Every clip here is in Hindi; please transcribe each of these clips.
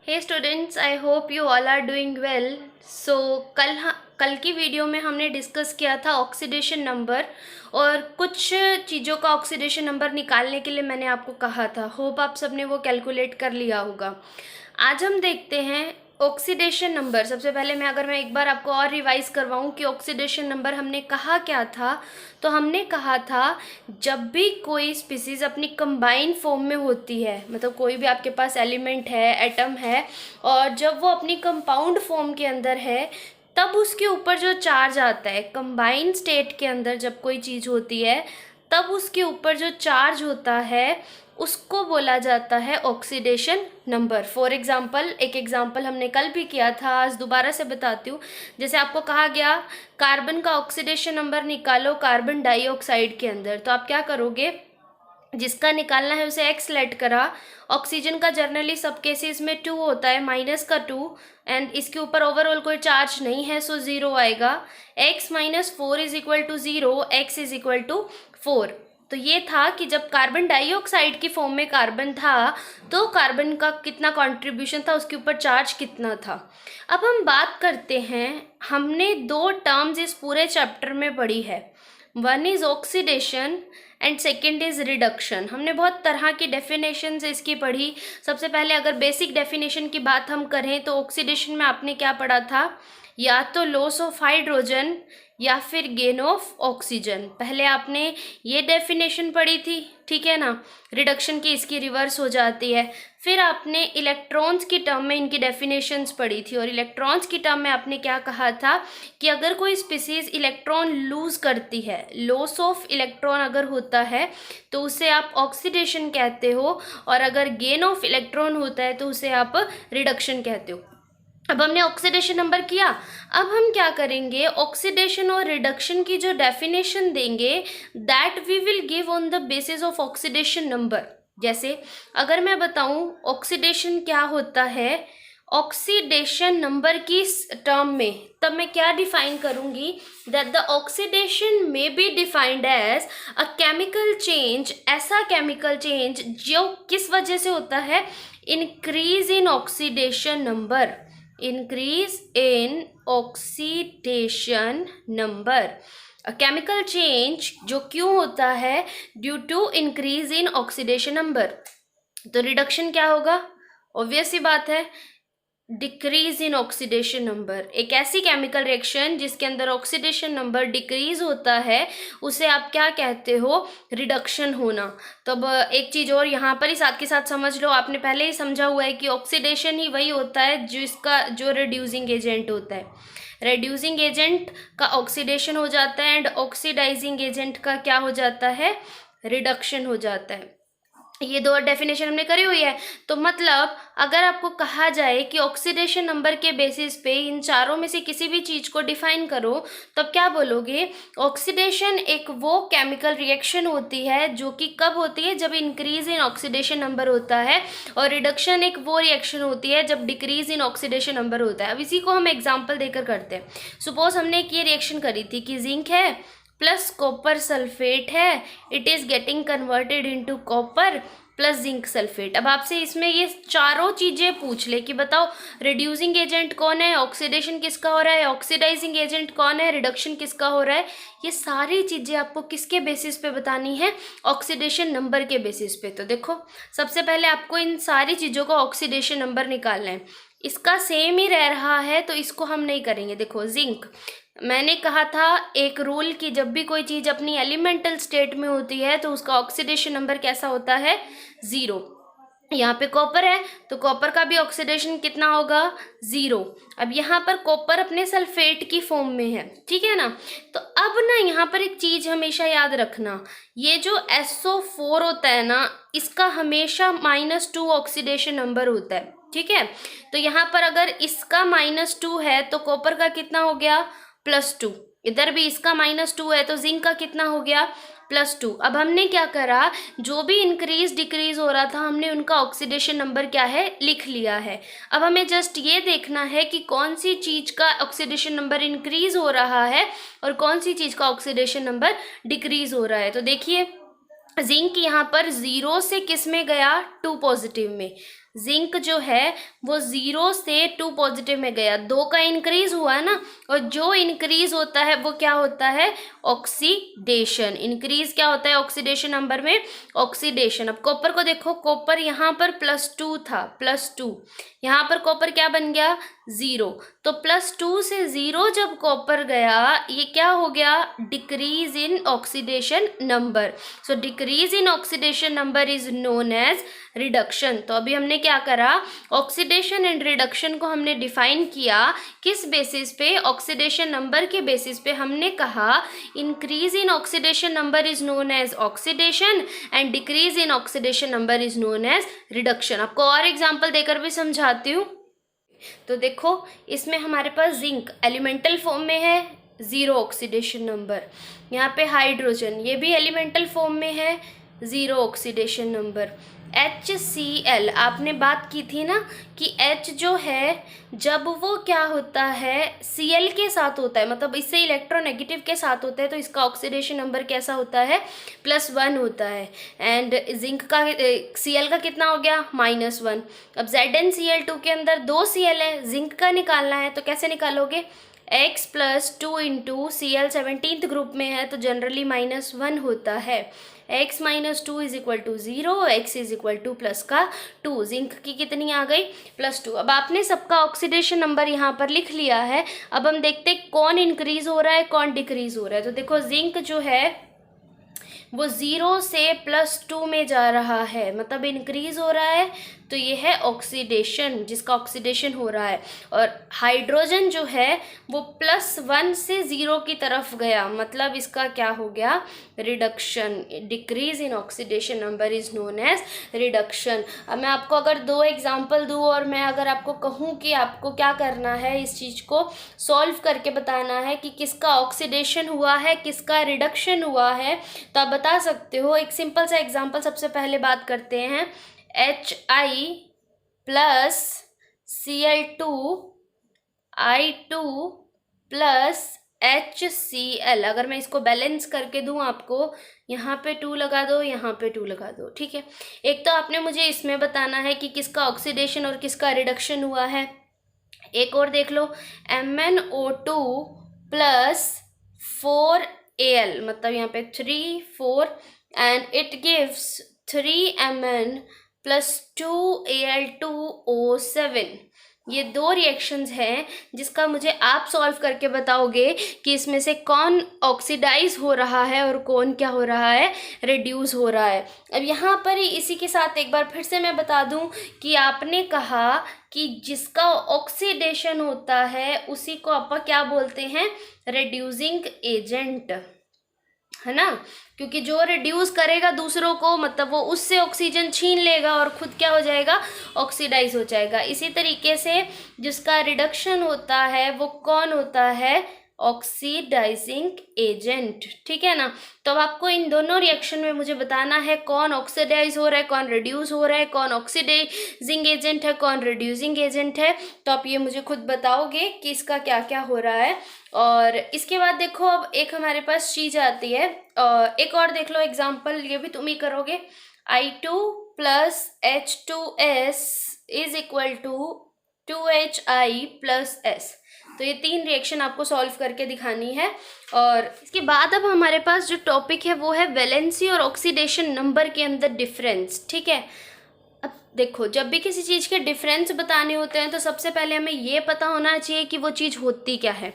Hey students, I hope you all are doing well. So कल की वीडियो में हमने डिस्कस किया था ऑक्सीडेशन नंबर और कुछ चीज़ों का ऑक्सीडेशन नंबर निकालने के लिए मैंने आपको कहा था। होप आप सबने वो कैलकुलेट कर लिया होगा। आज हम देखते हैं ऑक्सीडेशन नंबर। सबसे पहले मैं एक बार आपको और रिवाइज करवाऊं कि ऑक्सीडेशन नंबर हमने कहा क्या था। तो हमने कहा था जब भी कोई स्पीसीज अपनी कंबाइन फॉर्म में होती है, मतलब कोई भी आपके पास एलिमेंट है, एटम है, और जब वो अपनी कंपाउंड फॉर्म के अंदर है तब उसके ऊपर जो चार्ज आता है, कंबाइन स्टेट के अंदर जब कोई चीज़ होती है तब उसके ऊपर जो चार्ज होता है उसको बोला जाता है ऑक्सीडेशन नंबर। फॉर एग्जाम्पल, एक एग्जाम्पल हमने कल भी किया था, आज दोबारा से बताती हूँ। जैसे आपको कहा गया कार्बन का ऑक्सीडेशन नंबर निकालो कार्बन डाइऑक्साइड के अंदर, तो आप क्या करोगे, जिसका निकालना है उसे x लेट करा। ऑक्सीजन का जर्नली सब केसेस में 2 होता है, -2, एंड इसके ऊपर ओवरऑल कोई चार्ज नहीं है, सो 0 आएगा। x - 4 is equal to 0, x is equal to 4। तो ये था कि जब कार्बन डाइऑक्साइड की फॉर्म में कार्बन था तो कार्बन का कितना कंट्रीब्यूशन था, उसके ऊपर चार्ज कितना था। अब हम बात करते हैं, हमने 2 टर्म्स इस पूरे चैप्टर में पढ़ी है। One is oxidation and second is reduction. हमने बहुत तरह की डेफिनेशन इसकी पढ़ी। सबसे पहले अगर बेसिक डेफिनेशन की बात हम करें तो ऑक्सीडेशन में आपने क्या पढ़ा था, या तो लॉस ऑफ हाइड्रोजन या फिर गेन ऑफ ऑक्सीजन। पहले आपने ये डेफिनेशन पढ़ी थी, ठीक है ना। रिडक्शन की इसकी रिवर्स हो जाती है। फिर आपने इलेक्ट्रॉन्स की टर्म में इनकी डेफिनेशंस पढ़ी थी, और इलेक्ट्रॉन्स की टर्म में आपने क्या कहा था कि अगर कोई स्पीसीज इलेक्ट्रॉन लूज करती है, लॉस ऑफ इलेक्ट्रॉन अगर होता है तो उसे आप ऑक्सीडेशन कहते हो, और अगर गेन ऑफ इलेक्ट्रॉन होता है तो उसे आप रिडक्शन कहते हो। अब हमने ऑक्सीडेशन नंबर किया। अब हम क्या करेंगे, ऑक्सीडेशन और रिडक्शन की जो डेफिनेशन देंगे that we will give on the basis of oxidation number. जैसे अगर मैं बताऊं ऑक्सीडेशन क्या होता है ऑक्सीडेशन नंबर की टर्म में, तब मैं क्या डिफाइन करूंगी, that the oxidation may be defined as a chemical change, ऐसा केमिकल चेंज जो किस वजह से होता है, increase in oxidation number, increase in oxidation number। Chemical change जो क्यों होता है, due to increase in oxidation number. तो रिडक्शन क्या होगा, ऑब्वियस सी बात है, डिक्रीज इन ऑक्सीडेशन नंबर। एक ऐसी केमिकल रिएक्शन जिसके अंदर ऑक्सीडेशन नंबर डिक्रीज होता है उसे आप क्या कहते हो, रिडक्शन होना। तो अब एक चीज़ और यहाँ पर ही साथ के साथ समझ लो, आपने पहले ही समझा हुआ है कि ऑक्सीडेशन ही वही होता है जो रिड्यूसिंग एजेंट होता है। रिड्यूसिंग एजेंट का ऑक्सीडेशन हो जाता है एंड ऑक्सीडाइजिंग एजेंट का क्या हो जाता है, रिडक्शन हो जाता है। ये 2 डेफिनेशन हमने करी हुई है। तो मतलब अगर आपको कहा जाए कि ऑक्सीडेशन नंबर के बेसिस पे इन चारों में से किसी भी चीज़ को डिफाइन करो, तब क्या बोलोगे, ऑक्सीडेशन एक वो केमिकल रिएक्शन होती है जो कि कब होती है, जब इंक्रीज इन ऑक्सीडेशन नंबर होता है, और रिडक्शन एक वो रिएक्शन होती है जब डिक्रीज इन ऑक्सीडेशन नंबर होता है। अब इसी को हम एग्जाम्पल देकर करते हैं। सपोज हमने एक ये रिएक्शन करी थी कि जिंक है प्लस कॉपर सल्फेट है, it is getting converted into copper plus zinc sulphate. अब आपसे इसमें ये चारों चीज़ें पूछ ले कि बताओ रिड्यूसिंग एजेंट कौन है, ऑक्सीडेशन किसका हो रहा है, ऑक्सीडाइजिंग एजेंट कौन है, रिडक्शन किसका हो रहा है। ये सारी चीज़ें आपको किसके बेसिस पे बतानी है, ऑक्सीडेशन नंबर के बेसिस पे। तो देखो, सबसे पहले आपको इन सारी चीज़ों का ऑक्सीडेशन नंबर निकालना है। इसका सेम ही रह रहा है तो इसको हम नहीं करेंगे। देखो जिंक, मैंने कहा था एक रूल कि जब भी कोई चीज़ अपनी एलिमेंटल स्टेट में होती है तो उसका ऑक्सीडेशन नंबर कैसा होता है, 0। यहाँ पे कॉपर है तो कॉपर का भी ऑक्सीडेशन कितना होगा, 0। अब यहाँ पर कॉपर अपने सल्फेट की फॉर्म में है, ठीक है ना। तो अब ना यहाँ पर एक चीज़ हमेशा याद रखना, ये जो SO4 होता है ना, इसका हमेशा -2 ऑक्सीडेशन नंबर होता है, ठीक है। तो यहाँ पर अगर इसका -2 है तो कॉपर का कितना हो गया, +2। इधर भी इसका -2 है तो जिंक का कितना हो गया, +2। अब हमने क्या करा, जो भी इंक्रीज डिक्रीज हो रहा था हमने उनका ऑक्सीडेशन नंबर क्या है, लिख लिया है। अब हमें जस्ट ये देखना है कि कौन सी चीज़ का ऑक्सीडेशन नंबर इंक्रीज हो रहा है और कौन सी चीज़ का ऑक्सीडेशन नंबर डिक्रीज हो रहा है। तो देखिए जिंक यहाँ पर 0 से किस में गया, 2 पॉजिटिव में, जिंक जो है वो 0 से 2 पॉजिटिव में गया, 2 का इंक्रीज हुआ है ना, और जो इंक्रीज होता है वो क्या होता है, ऑक्सीडेशन। इंक्रीज क्या होता है ऑक्सीडेशन नंबर में, ऑक्सीडेशन। अब कॉपर को देखो, कॉपर यहाँ पर +2 था, +2, यहाँ पर कॉपर क्या बन गया, 0। तो +2 से 0 जब कॉपर गया, ये क्या हो गया, decrease in oxidation number. So decrease in oxidation number is known as reduction. तो अभी हमने क्या करा, ऑक्सीडेशन एंड रिडक्शन को हमने डिफाइन किया, किस बेसिस पे, ऑक्सीडेशन नंबर के बेसिस पे। हमने कहा increase in oxidation number is known as oxidation and decrease in oxidation number is known as reduction. आपको और एग्जांपल देकर भी समझाती हूँ। तो देखो, इसमें हमारे पास जिंक एलिमेंटल फॉर्म में है, 0 ऑक्सीडेशन नंबर। यहाँ पे हाइड्रोजन, ये भी एलिमेंटल फॉर्म में है, 0 ऑक्सीडेशन नंबर। HCl, आपने बात की थी ना कि H जो है जब वो क्या होता है, Cl के साथ होता है, मतलब इससे इलेक्ट्रोनेगेटिव के साथ होता है, तो इसका ऑक्सीडेशन नंबर कैसा होता है, +1 होता है। एंड जिंक का Cl का कितना हो गया, -1। अब ZnCl2 के अंदर 2 Cl है, जिंक का निकालना है, तो कैसे निकालोगे, x + 2 into Cl 17th group में है तो जनरली -1 होता है। x - 2 = 0, x +2। जिंक की कितनी आ गई, +2। अब आपने सबका ऑक्सीडेशन नंबर यहाँ पर लिख लिया है। अब हम देखते हैं कौन इंक्रीज हो रहा है, कौन डिक्रीज हो रहा है। तो देखो, जिंक जो है वो 0 से +2 में जा रहा है, मतलब इंक्रीज हो रहा है, तो ये है ऑक्सीडेशन, जिसका ऑक्सीडेशन हो रहा है। और हाइड्रोजन जो है वो +1 से 0 की तरफ गया, मतलब इसका क्या हो गया, reduction. Decrease in oxidation number is known as reduction. अब मैं आपको अगर 2 एग्जांपल दूँ और मैं अगर आपको कहूँ कि आपको क्या करना है, इस चीज़ को सॉल्व करके बताना है कि किसका ऑक्सीडेशन हुआ है, किसका रिडक्शन हुआ है, तो आप बता सकते हो। एक सिंपल सा एग्जांपल सबसे पहले बात करते हैं। HI + Cl2 I2 + HCl। अगर मैं इसको बैलेंस करके दूं आपको, यहाँ पे 2 लगा दो, यहाँ पे 2 लगा दो, ठीक है। एक तो आपने मुझे इसमें बताना है कि किसका ऑक्सीडेशन और किसका रिडक्शन हुआ है। एक और देख लो, MnO2 + 4Al, मतलब यहाँ पे 3 4 and it gives 3Mn + 2Al2O7। ये 2 रिएक्शंस हैं जिसका मुझे आप सॉल्व करके बताओगे कि इसमें से कौन ऑक्सीडाइज हो रहा है और कौन क्या हो रहा है, रिड्यूस हो रहा है। अब यहाँ पर ही इसी के साथ एक बार फिर से मैं बता दूं कि आपने कहा कि जिसका ऑक्सीडेशन होता है उसी को आप क्या बोलते हैं, रिड्यूसिंग एजेंट, है ना। क्योंकि जो रिड्यूस करेगा दूसरों को, मतलब वो उससे ऑक्सीजन छीन लेगा और खुद क्या हो जाएगा, ऑक्सीडाइज हो जाएगा। इसी तरीके से जिसका रिडक्शन होता है वो कौन होता है, ऑक्सीडाइजिंग एजेंट, ठीक है ना। तो अब आपको इन दोनों रिएक्शन में मुझे बताना है कौन ऑक्सीडाइज हो रहा है, कौन रिड्यूस हो रहा है, कौन ऑक्सीडाइजिंग एजेंट है, कौन रिड्यूसिंग एजेंट है। तो आप ये मुझे खुद बताओगे कि इसका क्या क्या हो रहा है। और इसके बाद देखो, अब एक हमारे पास चीज़ आती है, एक और देख लो एग्जाम्पल, ये भी तुम ही करोगे। I2 + H2S = 2HI + S। तो ये 3 रिएक्शन आपको सॉल्व करके दिखानी है। और इसके बाद अब हमारे पास जो टॉपिक है वो है वैलेंसी और ऑक्सीडेशन नंबर के अंदर डिफरेंस, ठीक है। अब देखो, जब भी किसी चीज़ के डिफरेंस बताने होते हैं तो सबसे पहले हमें ये पता होना चाहिए कि वो चीज़ होती क्या है।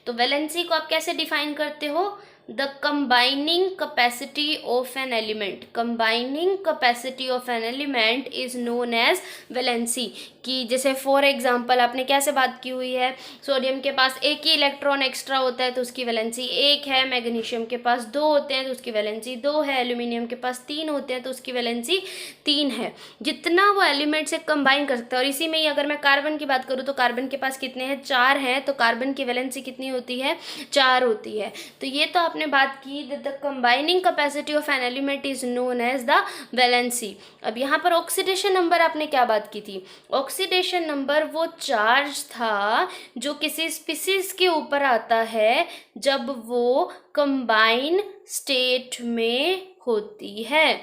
तो वैलेंसी को आप कैसे डिफाइन करते हो, the combining capacity of an element. Combining capacity of an element is known as valency. कि जैसे फॉर एग्जांपल आपने कैसे बात की हुई है, सोडियम के पास 1 ही इलेक्ट्रॉन एक्स्ट्रा होता है तो उसकी वैलेंसी 1 है, मैग्नीशियम के पास 2 होते हैं तो उसकी वैलेंसी 2 है, एल्यूमिनियम के पास 3 होते हैं तो उसकी वैलेंसी 3 है। जितना वो एलिमेंट से कंबाइन कर सकता है। और इसी में ही अगर मैं कार्बन की बात करूँ तो कार्बन के पास कितने हैं, 4 हैं, तो कार्बन की वैलेंसी कितनी होती है, 4 होती है। तो ये तो आपने बात की, the combining capacity of an element is known as the valency. अब यहाँ पर ऑक्सीडेशन नंबर आपने क्या बात की थी, ऑक्सीडेशन नंबर वो चार्ज था जो किसी स्पीसीज के ऊपर आता है जब वो कंबाइन स्टेट में होती है।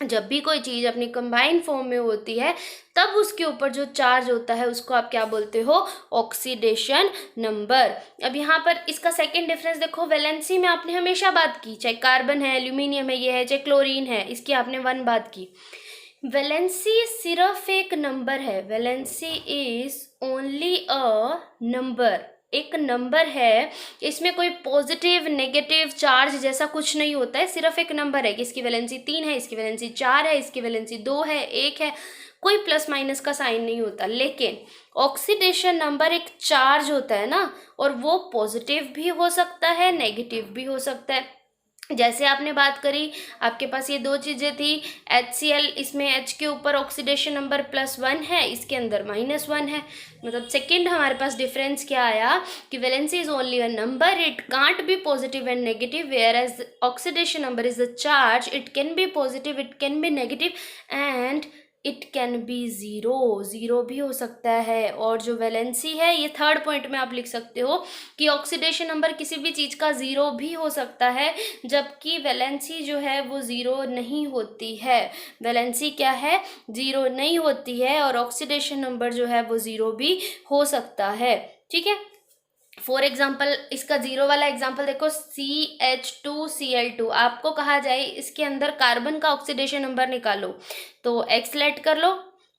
जब भी कोई चीज़ अपनी कंबाइंड फॉर्म में होती है तब उसके ऊपर जो चार्ज होता है उसको आप क्या बोलते हो, ऑक्सीडेशन नंबर। अब यहाँ पर इसका सेकंड डिफरेंस देखो, वैलेंसी में आपने हमेशा बात की, चाहे कार्बन है, एल्यूमिनियम है, ये है, चाहे क्लोरीन है, इसकी आपने वन बात की। वैलेंसी सिर्फ एक नंबर है, valency is only a number, एक नंबर है, इसमें कोई पॉजिटिव नेगेटिव चार्ज जैसा कुछ नहीं होता है, सिर्फ एक नंबर है कि इसकी वैलेंसी 3 है, इसकी वैलेंसी 4 है, इसकी वैलेंसी 2 है, 1 है, कोई प्लस माइनस का साइन नहीं होता। लेकिन ऑक्सीडेशन नंबर एक चार्ज होता है ना, और वो पॉजिटिव भी हो सकता है, नेगेटिव भी हो सकता है। जैसे आपने बात करी, आपके पास ये दो चीज़ें थी, HCl, इसमें H के ऊपर ऑक्सीडेशन नंबर +1 है, इसके अंदर -1 है। मतलब सेकंड हमारे पास डिफरेंस क्या आया कि valency is only a number, it can't be positive and negative, whereas oxidation number is a charge, it can be positive, it can be negative and it can be zero भी हो सकता है। और जो वैलेंसी है, ये थर्ड पॉइंट में आप लिख सकते हो कि ऑक्सीडेशन नंबर किसी भी चीज़ का 0 भी हो सकता है, जबकि वैलेंसी जो है वो 0 नहीं होती है। वैलेंसी क्या है, 0 नहीं होती है, और ऑक्सीडेशन नंबर जो है वो 0 भी हो सकता है। ठीक है, फॉर एग्जाम्पल इसका 0 वाला एग्जाम्पल देखो, CH2Cl2, आपको कहा जाए इसके अंदर कार्बन का ऑक्सीडेशन नंबर निकालो, तो X लेट कर लो,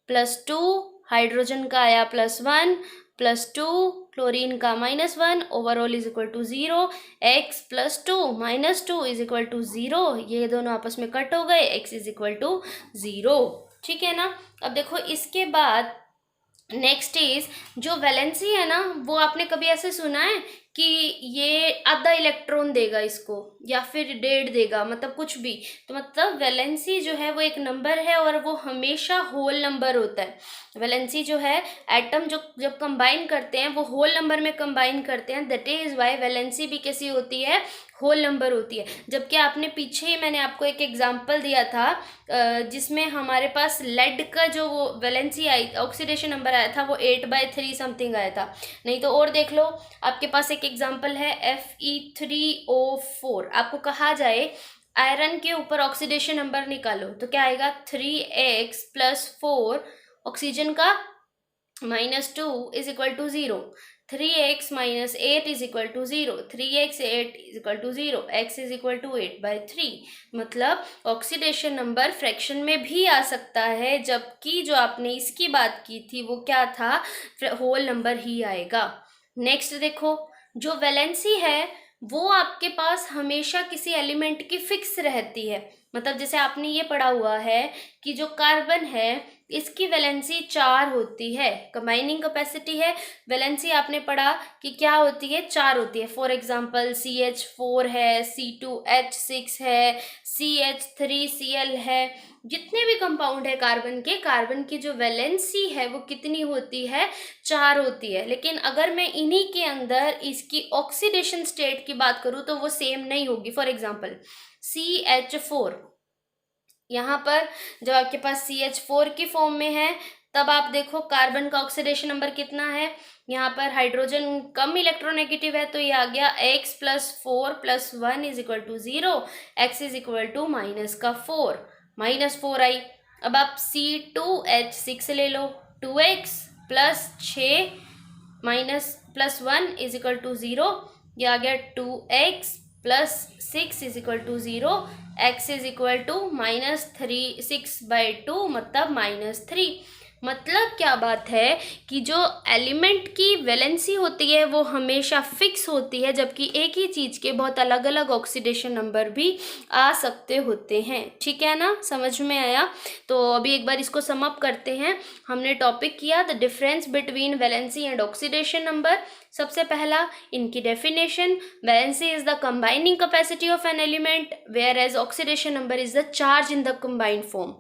+2, हाइड्रोजन का आया +1, +2, क्लोरीन का -1, overall is equal to 0, X +2 -2 is equal to 0, ये दोनों आपस में कट हो गए, X इज इक्वल टू 0। ठीक है ना। अब देखो इसके बाद नेक्स्ट इज जो वैलेंसी है ना, वो आपने कभी ऐसे सुना है कि ये आधा इलेक्ट्रॉन देगा इसको या फिर 1.5 देगा, मतलब कुछ भी। तो मतलब वैलेंसी जो है वो एक नंबर है और वो हमेशा होल नंबर होता है। वैलेंसी जो है, एटम जो जब कंबाइन करते हैं वो होल नंबर में कंबाइन करते हैं, दैट इज वाई वैलेंसी भी कैसी होती है, होल नंबर होती है। जबकि आपने पीछे ही मैंने आपको एक एग्जांपल दिया था जिसमें हमारे पास लेड का जो वो वैलेंसी आई, ऑक्सीडेशन नंबर आया था, वो 8/3 समथिंग आया था। नहीं तो और देख लो, आपके पास एक एग्जांपल है Fe3O4, आपको कहा जाए आयरन के ऊपर ऑक्सीडेशन नंबर निकालो, तो क्या आएगा, 3x + 4, ऑक्सीजन का -2 is equal to 0, 3x - 8 is equal to 0, 3x 8 is equal to 0, x is equal to 8/3। मतलब ऑक्सीडेशन नंबर फ्रैक्शन में भी आ सकता है, जबकि जो आपने इसकी बात की थी वो क्या था, होल नंबर ही आएगा। नेक्स्ट देखो, जो वैलेंसी है वो आपके पास हमेशा किसी एलिमेंट की फिक्स रहती है। मतलब जैसे आपने ये पढ़ा हुआ है कि जो कार्बन है इसकी वैलेंसी 4 होती है, कंबाइनिंग कैपेसिटी है, वैलेंसी आपने पढ़ा कि क्या होती है, 4 होती है। फॉर एग्जांपल CH4 है, C2H6 है, CH3Cl है, जितने भी कंपाउंड है कार्बन के, कार्बन की जो वैलेंसी है वो कितनी होती है, 4 होती है। लेकिन अगर मैं इन्हीं के अंदर इसकी ऑक्सीडेशन स्टेट की बात करूँ तो वो सेम नहीं होगी। फॉर एग्जांपल CH4, यहाँ पर जब आपके पास CH4 की फॉर्म में है तब आप देखो कार्बन का ऑक्सीडेशन नंबर कितना है, यहाँ पर हाइड्रोजन कम इलेक्ट्रोनेगेटिव है तो ये आ गया X + 4 + 1 is equal to 0, X is equal to -4, -4 आई। अब आप C2H6 ले लो, 2x + 6 + 1 इज इक्वल टू 0, ये आ गया 2x + 6 is equal to 0, x is equal to -6/2, मतलब -3। मतलब क्या बात है कि जो एलिमेंट की वैलेंसी होती है वो हमेशा फिक्स होती है, जबकि एक ही चीज़ के बहुत अलग अलग ऑक्सीडेशन नंबर भी आ सकते होते हैं। ठीक है ना, समझ में आया। तो अभी एक बार इसको सम अप करते हैं। हमने टॉपिक किया the difference between valency and oxidation number. सबसे पहला इनकी definition, valency is the combining capacity of an element whereas oxidation number is the charge in the combined form.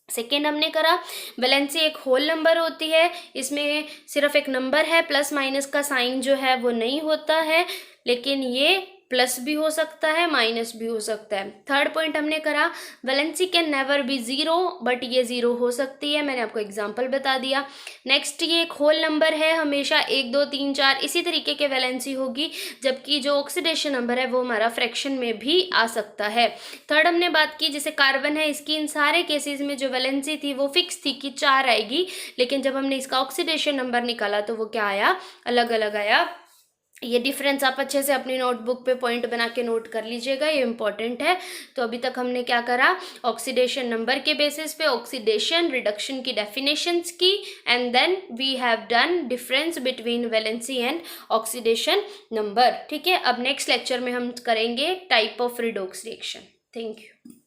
Second हमने करा वैलेंसी एक होल नंबर होती है, इसमें सिर्फ एक नंबर है, प्लस माइनस का साइन जो है वो नहीं होता है, लेकिन ये प्लस भी हो सकता है, माइनस भी हो सकता है। थर्ड पॉइंट हमने करा valency can never be zero, but ये ज़ीरो हो सकती है, मैंने आपको एग्जांपल बता दिया। नेक्स्ट ये एक होल नंबर है, हमेशा 1 2 3 4 इसी तरीके के वैलेंसी होगी, जबकि जो ऑक्सीडेशन नंबर है वो हमारा फ्रैक्शन में भी आ सकता है। थर्ड हमने बात की जैसे कार्बन है, इसकी इन सारे केसेस में जो वैलेंसी थी वो फिक्स थी कि 4 आएगी, लेकिन जब हमने इसका ऑक्सीडेशन नंबर निकाला तो वो क्या आया, अलग अलग आया। ये डिफरेंस आप अच्छे से अपनी नोटबुक पे पॉइंट बना के नोट कर लीजिएगा, ये इंपॉर्टेंट है। तो अभी तक हमने क्या करा, ऑक्सीडेशन नंबर के बेसिस पे ऑक्सीडेशन रिडक्शन की डेफिनेशंस की, and then we have done difference between valency and oxidation number. ठीक है, अब नेक्स्ट लेक्चर में हम करेंगे type of redox reaction. Thank you.